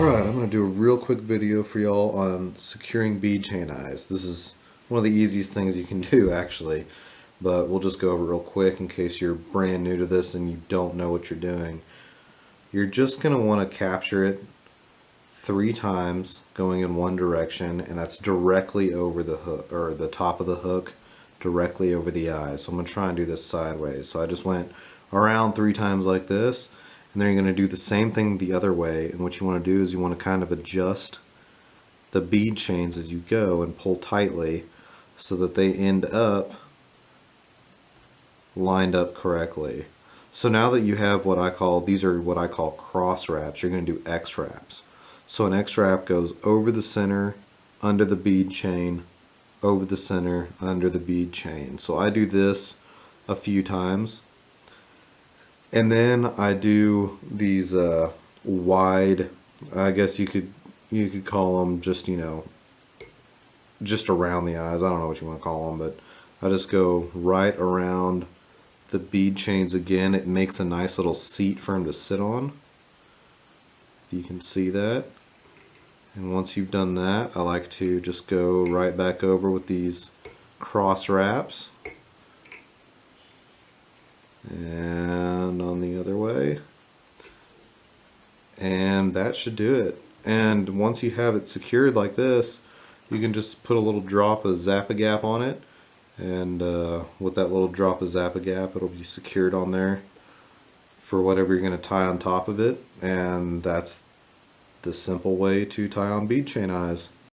Alright, I'm going to do a real quick video for y'all on securing bead chain eyes. This is one of the easiest things you can do actually, but we'll just go over real quick in case you're brand new to this and you don't know what you're doing. You're just going to want to capture it 3 times going in one direction, and that's directly over the hook, or the top of the hook, directly over the eye. So I'm going to try and do this sideways. So I just went around 3 times like this, and then you're going to do the same thing the other way. And what you want to do is you want to kind of adjust the bead chains as you go and pull tightly so that they end up lined up correctly. So now that you have these are what I call cross wraps, you're going to do X wraps. So an X wrap goes over the center, under the bead chain, over the center, under the bead chain. So I do this a few times. And then I do these wide, I guess you could call them just, just around the eyes. I don't know what you want to call them, but I just go right around the bead chains again. It makes a nice little seat for him to sit on, if you can see that. And once you've done that, I like to just go right back over with these cross wraps. And on the other way. And that should do it. And once you have it secured like this, you can just put a little drop of Zap-A-Gap on it. And with that little drop of Zap-A-Gap, it'll be secured on there for whatever you're going to tie on top of it. And that's the simple way to tie on bead chain eyes.